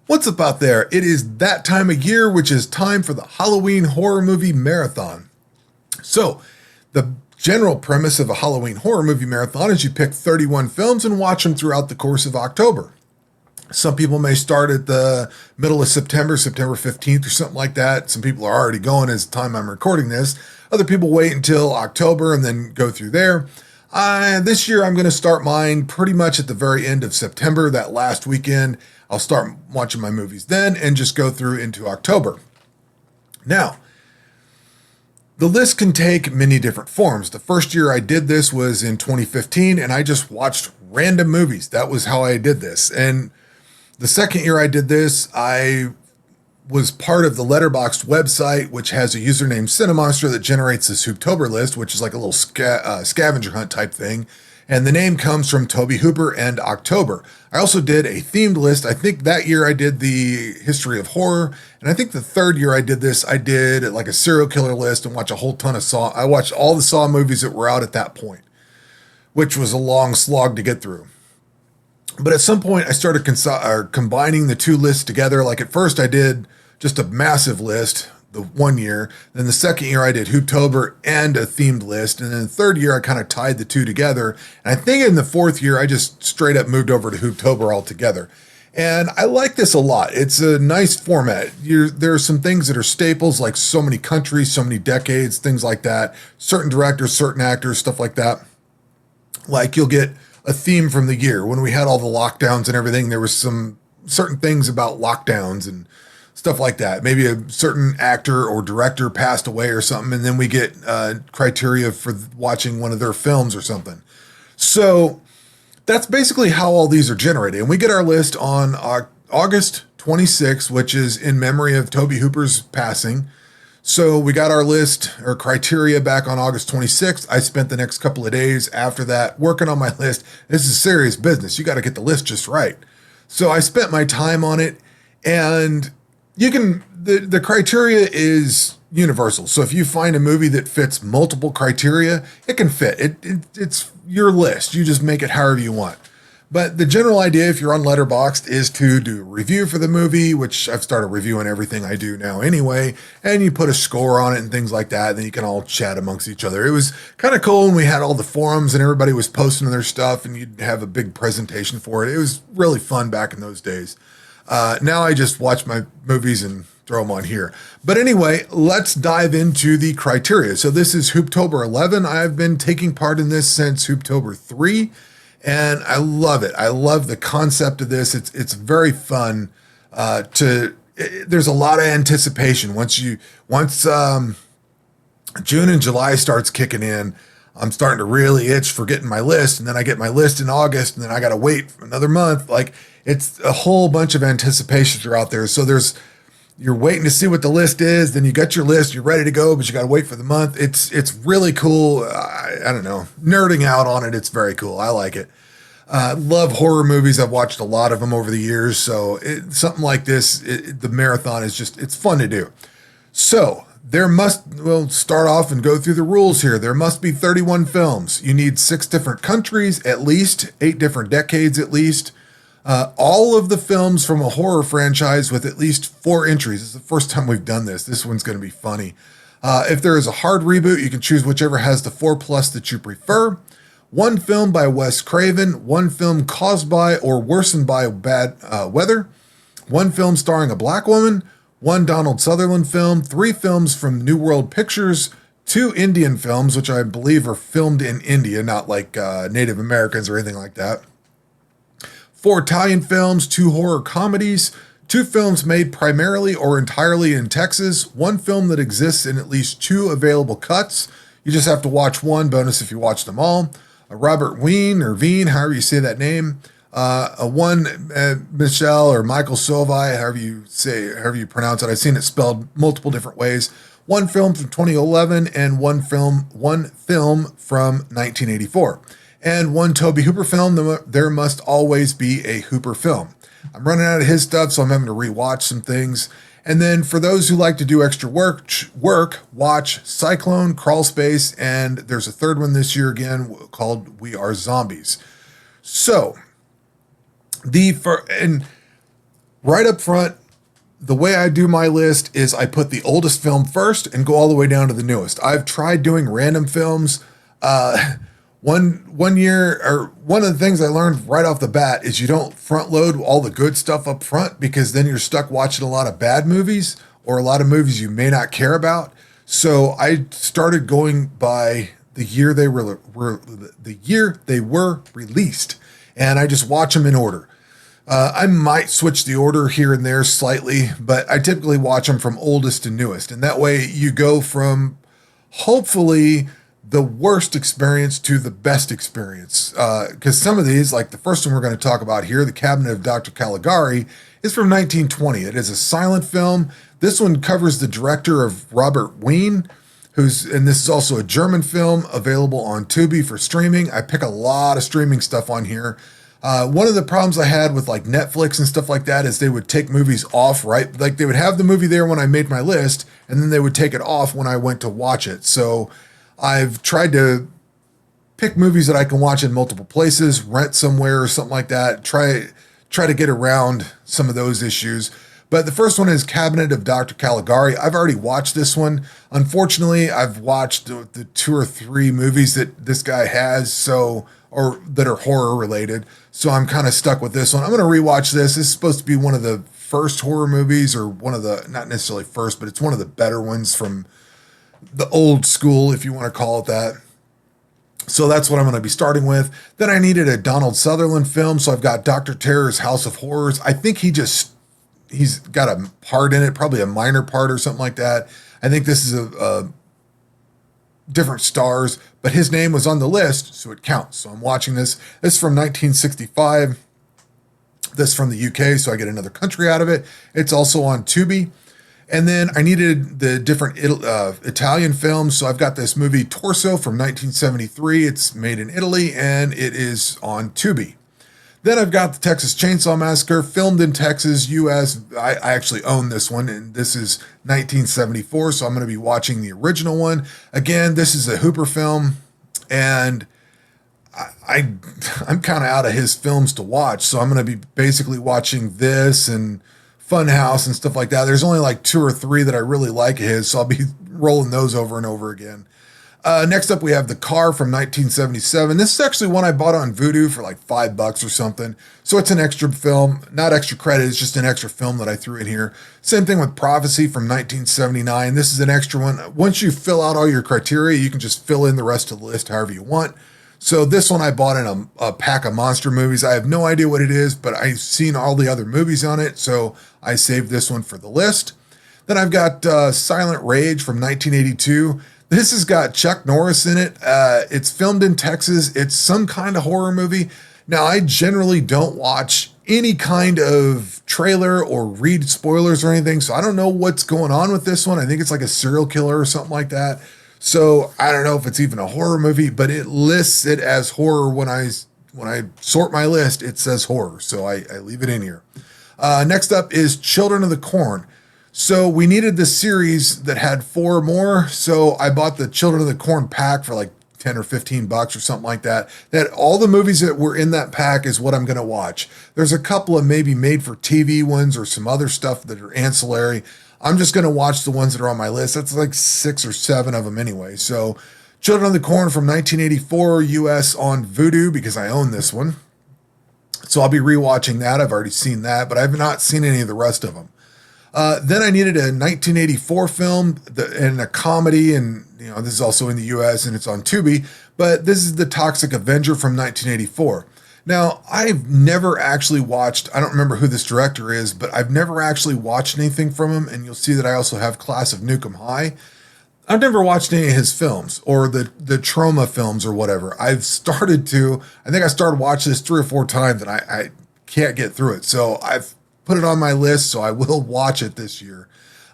What's up out there? It is that time of year, which is time for the Halloween horror movie marathon. So, the general premise of a Halloween horror movie marathon is you pick 31 films and watch them throughout the course of October. Some people may start at the middle of September, September 15th or something like that. Some people are already going as the time I'm recording this. Other people wait until October and then go through there. This year I'm going to start mine pretty much at the very end of September, that last weekend. I'll start watching my movies then and just go through into October. Now, the list can take many different forms. The first year I did this was in 2015, and I just watched random movies. That was how I did this. And the second year I did this, I was part of the Letterboxd website, which has a user named Cinemonster that generates this Hooptober list, which is like a little scavenger hunt type thing. And the name comes from Tobe Hooper and October. I also did a themed list. I think that year I did the history of horror. And I think the third year I did this, I did like a serial killer list and watch a whole ton of Saw. I watched all the Saw movies that were out at that point, which was a long slog to get through. But at some point I started combining the two lists together. Like at first I did just a massive list the one year. Then the second year I did Hooptober and a themed list. And then the third year I kind of tied the two together. And I think in the fourth year I just straight up moved over to Hooptober altogether. And I like this a lot. It's a nice format. There are some things that are staples, like so many countries, so many decades, things like that. Certain directors, certain actors, stuff like that. Like you'll get a theme from the year. When we had all the lockdowns and everything, there was some certain things about lockdowns and stuff like that. Maybe a certain actor or director passed away or something, and then we get criteria for watching one of their films or something. So that's basically how all these are generated. And we get our list on August 26th, which is in memory of Tobe Hooper's passing. So we got our list or criteria back on August 26th. I spent the next couple of days after that working on my list. This is serious business. You got to get the list just right. So I spent my time on it, and you can, the criteria is universal. So if you find a movie that fits multiple criteria, it can fit. It's your list. You just make it however you want. But the general idea, if you're on Letterboxd, is to do a review for the movie, which I've started reviewing everything I do now anyway, and you put a score on it and things like that. Then you can all chat amongst each other. It was kind of cool when we had all the forums and everybody was posting their stuff and you'd have a big presentation for it. It was really fun back in those days. Now I just watch my movies and throw them on here. But anyway, let's dive into the criteria. So this is Hooptober 11. I've been taking part in this since Hooptober 3, and I love it. I love the concept of this. It's very fun. There's a lot of anticipation. Once June and July starts kicking in, I'm starting to really itch for getting my list, and then I get my list in August, and then I got to wait for another month. Like, it's a whole bunch of anticipation throughout there. So you're waiting to see what the list is, then you got your list, you're ready to go, but you got to wait for the month. It's really cool. I don't know, nerding out on it. It's very cool. I like it. Love horror movies. I've watched a lot of them over the years. So something like this, the marathon is it's fun to do. So we'll start off and go through the rules here. There must be 31 films. You need 6 different countries, at least 8 different decades, at least. All of the films from a horror franchise with at least 4 entries. This is the first time we've done this. This one's going to be funny. If there is a hard reboot, you can choose whichever has the 4+ that you prefer. 1 film by Wes Craven, 1 film caused by or worsened by bad weather, 1 film starring a black woman, 1 Donald Sutherland film, 3 films from New World Pictures, 2 Indian films, which I believe are filmed in India, not like Native Americans or anything like that. 4 Italian films, 2 horror comedies, 2 films made primarily or entirely in Texas, 1 film that exists in at least 2 available cuts. You just have to watch one, bonus if you watch them all. Robert Wien, or Veen, however you say that name. Michelle or Michael Sovai, however you pronounce it. I've seen it spelled multiple different ways. 1 film from 2011 and 1 film from 1984. And 1 Tobe Hooper film. There must always be a Hooper film. I'm running out of his stuff, so I'm having to rewatch some things. And then for those who like to do extra work, watch Cyclone, Crawl Space, and there's a third one this year again called We Are Zombies. So, Right up front, the way I do my list is I put the oldest film first and go all the way down to the newest. I've tried doing random films. One year, or one of the things I learned right off the bat is you don't front load all the good stuff up front, because then you're stuck watching a lot of bad movies or a lot of movies you may not care about. So I started going by the year they were released, and I just watch them in order. I might switch the order here and there slightly, but I typically watch them from oldest to newest. And that way you go from hopefully the worst experience to the best experience. Because some of these, like the first one we're going to talk about here, The Cabinet of Dr. Caligari, is from 1920. It is a silent film. This one covers the director of Robert Wien, and this is also a German film available on Tubi for streaming. I pick a lot of streaming stuff on here. One of the problems I had with like Netflix and stuff like that is they would take movies off, right? Like they would have the movie there when I made my list, and then they would take it off when I went to watch it. So I've tried to pick movies that I can watch in multiple places, rent somewhere or something like that. Try to get around some of those issues. But the first one is Cabinet of Dr. Caligari. I've already watched this one. Unfortunately, I've watched the 2 or 3 movies that this guy has, or that are horror related. So I'm kind of stuck with this one. I'm going to rewatch this. This is supposed to be one of the first horror movies, or one of the, not necessarily first, but it's one of the better ones from the old school, if you want to call it that. So that's what I'm going to be starting with. Then I needed a Donald Sutherland film. So I've got Dr. Terror's House of Horrors. I think he's got a part in it, probably a minor part or something like that. I think this is a different stars, but his name was on the list, so it counts. So I'm watching this. This is from 1965. This from the UK, so I get another country out of it. It's also on Tubi. And then I needed the different Italian films, so I've got this movie Torso from 1973. It's made in Italy, and it is on Tubi. Then I've got the Texas Chainsaw Massacre, filmed in Texas, U.S. I actually own this one, and this is 1974, so I'm going to be watching the original one. Again, this is a Hooper film, and I'm kind of out of his films to watch, so I'm going to be basically watching this and Funhouse and stuff like that. There's only like 2 or 3 that I really like his, so I'll be rolling those over and over again. Next up, we have The Car from 1977. This is actually one I bought on Vudu for like $5 or something. So it's an extra film, not extra credit. It's just an extra film that I threw in here. Same thing with Prophecy from 1979. This is an extra one. Once you fill out all your criteria, you can just fill in the rest of the list however you want. So this one I bought in a pack of monster movies. I have no idea what it is, but I've seen all the other movies on it. So I saved this one for the list. Then I've got Silent Rage from 1982. This has got Chuck Norris in it. It's filmed in Texas. It's some kind of horror movie. Now, I generally don't watch any kind of trailer or read spoilers or anything, so I don't know what's going on with this one. I think it's like a serial killer or something like that. So I don't know if it's even a horror movie, but it lists it as horror. When I sort my list, it says horror, so I leave it in here. Next up is Children of the Corn. So we needed this series that had 4 more. So I bought the Children of the Corn pack for like 10 or 15 bucks or something like that. That all the movies that were in that pack is what I'm going to watch. There's a couple of maybe made for TV ones or some other stuff that are ancillary. I'm just going to watch the ones that are on my list. That's like 6 or 7 of them anyway. So Children of the Corn from 1984 US on Vudu, because I own this one. So I'll be rewatching that. I've already seen that, but I've not seen any of the rest of them. Then I needed a 1984 film and a comedy, and this is also in the U.S. and it's on Tubi. But this is The Toxic Avenger from 1984. Now, I've never actually watched. I don't remember who this director is, but I've never actually watched anything from him. And you'll see that I also have Class of Nukem High. I've never watched any of his films or the Trauma films or whatever. I think I started watching this 3 or 4 times, and I can't get through it. So I've put it on my list, so I will watch it this year.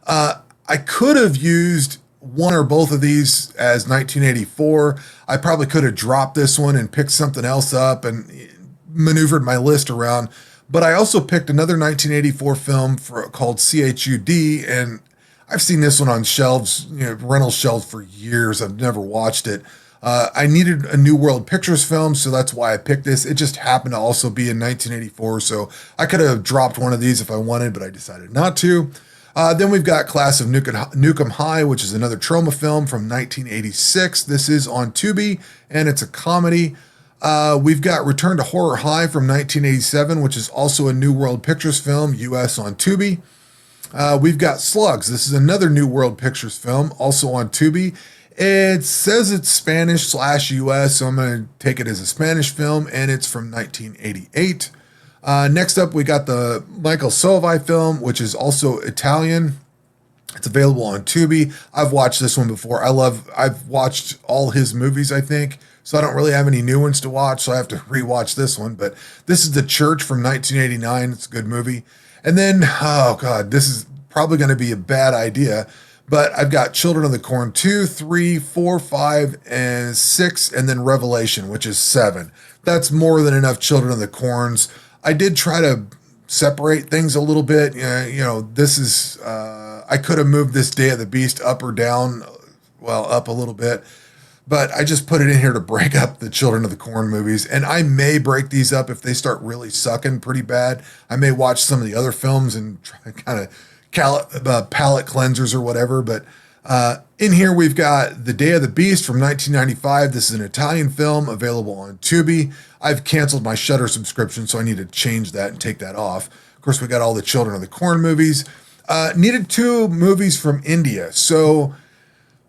I could have used one or both of these as 1984. I probably could have dropped this one and picked something else up and maneuvered my list around. But I also picked another 1984 film called CHUD, and I've seen this one on shelves, rental shelves for years. I've never watched it. I needed a New World Pictures film, so that's why I picked this. It just happened to also be in 1984, so I could have dropped one of these if I wanted, but I decided not to. Then we've got Class of Nukem High, which is another Troma film from 1986. This is on Tubi, and it's a comedy. We've got Return to Horror High from 1987, which is also a New World Pictures film, US on Tubi. We've got Slugs. This is another New World Pictures film, also on Tubi. It says it's Spanish/US, so I'm going to take it as a Spanish film, and it's from 1988. Next up, we got the Michael Soavi film, which is also Italian. It's available on Tubi. I've watched this one before. I've watched all his movies, I think, so I don't really have any new ones to watch, so I have to rewatch this one. But this is The Church from 1989. It's a good movie. And then, oh God, this is probably going to be a bad idea, but I've got Children of the Corn 2, 3, 4, 5, and 6, and then Revelation, which is 7. That's more than enough Children of the Corns. I did try to separate things a little bit. This is, I could have moved this Day of the Beast up or down, well, up a little bit, but I just put it in here to break up the Children of the Corn movies. And I may break these up if they start really sucking pretty bad. I may watch some of the other films and try kind of palate cleansers or whatever. But in here, we've got The Day of the Beast from 1995. This is an Italian film available on Tubi. I've canceled my Shudder subscription, so I need to change that and take that off. Of course, we got all the Children of the Corn movies. Needed 2 movies from India,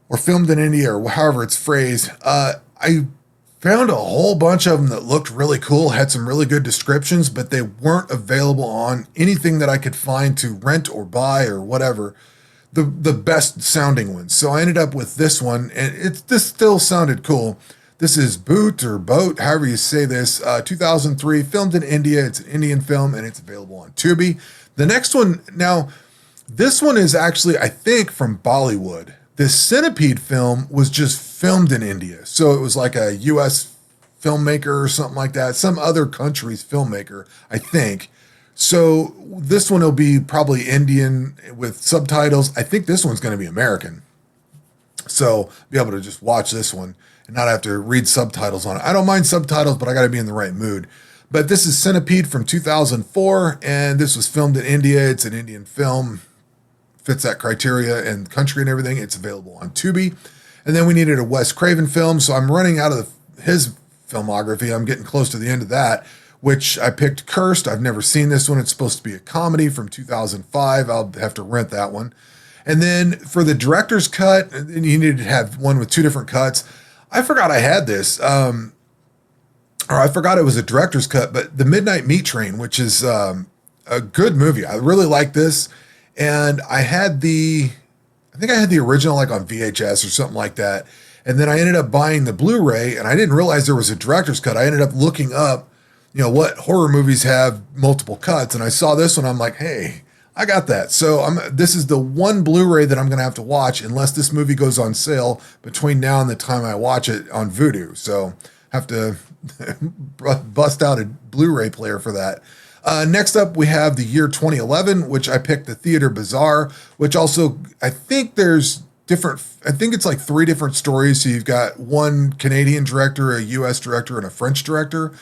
or filmed in India, or however it's phrased. I found a whole bunch of them that looked really cool, had some really good descriptions, but they weren't available on anything that I could find to rent or buy or whatever, the best sounding ones. So I ended up with this one, and this still sounded cool. This is Boot or Boat, however you say this, 2003, filmed in India. It's an Indian film, and it's available on Tubi. The next one, now, this one is actually, I think, from Bollywood. This Centipede film was just filmed in India. So it was like a US filmmaker or something like that, some other country's filmmaker, I think. So this one will be probably Indian with subtitles. I think this one's going to be American. So be able to just watch this one and not have to read subtitles on it. I don't mind subtitles, but I got to be in the right mood. But this is Centipede from 2004, and this was filmed in India. It's an Indian film. Fits that criteria and country and everything. It's available on Tubi. And then we needed a Wes Craven film, so I'm running out of his filmography. I'm getting close to the end of that, which I picked Cursed. I've never seen this one. It's supposed to be a comedy from 2005. I'll have to rent that one. And then for the director's cut, you needed to have one with 2 different cuts. I forgot I had this, or I forgot it was a director's cut, but The Midnight Meat Train, which is a good movie. I really like this. And I think I had the original like on VHS or something like that. And then I ended up buying the Blu-ray, and I didn't realize there was a director's cut. I ended up looking up, what horror movies have multiple cuts. And I saw this one. I'm like, hey, I got that. So this is the one Blu-ray that I'm going to have to watch unless this movie goes on sale between now and the time I watch it on Vudu. So have to bust out a Blu-ray player for that. Next up, we have the year 2011, which I picked The Theater Bazaar, which also, I think it's like 3 different stories. So you've got one Canadian director, a US director, and a French director.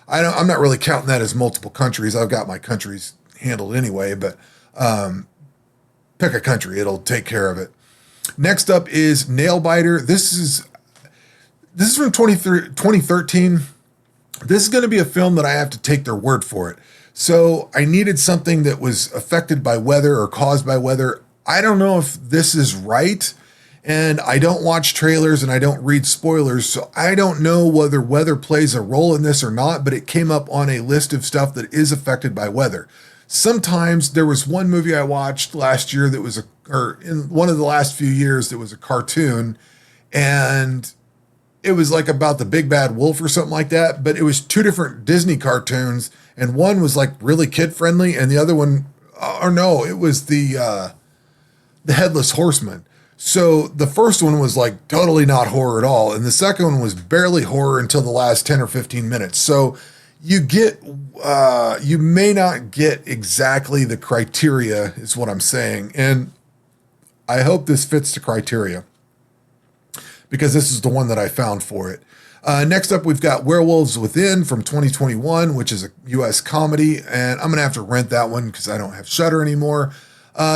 I'm not really counting that as multiple countries. I've got my countries handled anyway, but pick a country. It'll take care of it. Next up is Nailbiter. This is from 2013. This is going to be a film that I have to take their word for it. So I needed something that was affected by weather or caused by weather. I don't know if this is right, and I don't watch trailers and I don't read spoilers, so I don't know whether weather plays a role in this or not, but it came up on a list of stuff that is affected by weather. Sometimes there was one movie I watched last year that was in one of the last few years that was a cartoon, and it was like about the big bad wolf or something like that, but it was 2 different Disney cartoons, and one was like really kid friendly, and the other one, it was the Headless Horseman. So the first one was like totally not horror at all, and the second one was barely horror until the last 10 or 15 minutes. So you may not get exactly the criteria, is what I'm saying, and I hope this fits the criteria. because this is the one that I found for it. Next up, we've got Werewolves Within from 2021, which is a U.S. comedy, and I'm going to have to rent that one because I don't have Shudder anymore.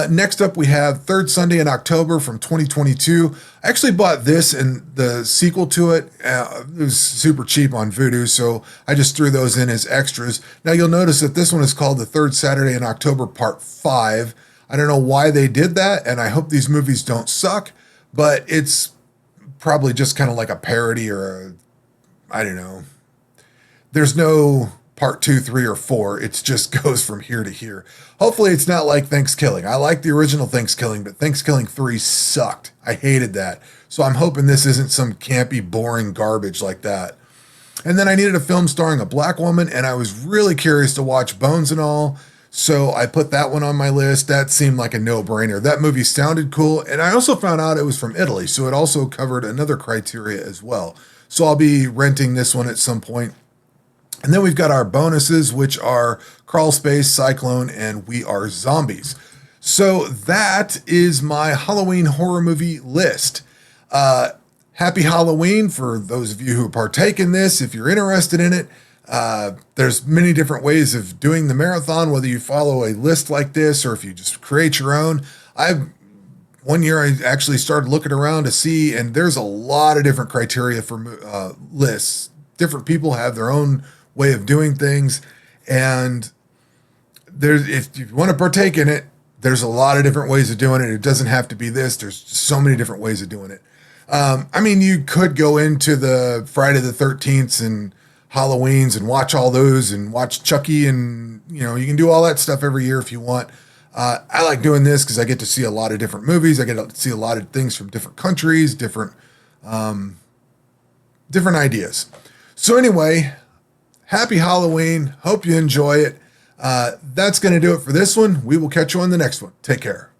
Next up, we have Third Sunday in October from 2022. I actually bought this and the sequel to it. It was super cheap on Vudu, so I just threw those in as extras. Now, you'll notice that this one is called The Third Saturday in October Part 5. I don't know why they did that, and I hope these movies don't suck, but it's probably just kind of like a parody or I don't know. There's no part 2, 3, or 4. It just goes from here to here. Hopefully it's not like Thanksgiving. I like the original Thanksgiving, but Thanksgiving 3 sucked. I hated that. So I'm hoping this isn't some campy, boring garbage like that. And then I needed a film starring a black woman, and I was really curious to watch Bones and All. So I put that one on my list. That seemed like a no-brainer. That movie sounded cool. And I also found out it was from Italy. So it also covered another criteria as well. So I'll be renting this one at some point. And then we've got our bonuses, which are Crawl Space, Cyclone, and We Are Zombies. So that is my Halloween horror movie list. Happy Halloween for those of you who partake in this. If you're interested in it, there's many different ways of doing the marathon, whether you follow a list like this or if you just create your own. One year I actually started looking around to see, and there's a lot of different criteria for lists. Different people have their own way of doing things, and if you want to partake in it, there's a lot of different ways of doing it. It doesn't have to be this. There's so many different ways of doing it. I mean, you could go into the Friday the 13th and Halloweens and watch all those and watch Chucky, and you can do all that stuff every year if you want. I like doing this because I get to see a lot of different movies. I get to see a lot of things from different countries, different ideas. So anyway, happy Halloween. Hope you enjoy it. That's going to do it for this one. We will catch you on the next one. Take care.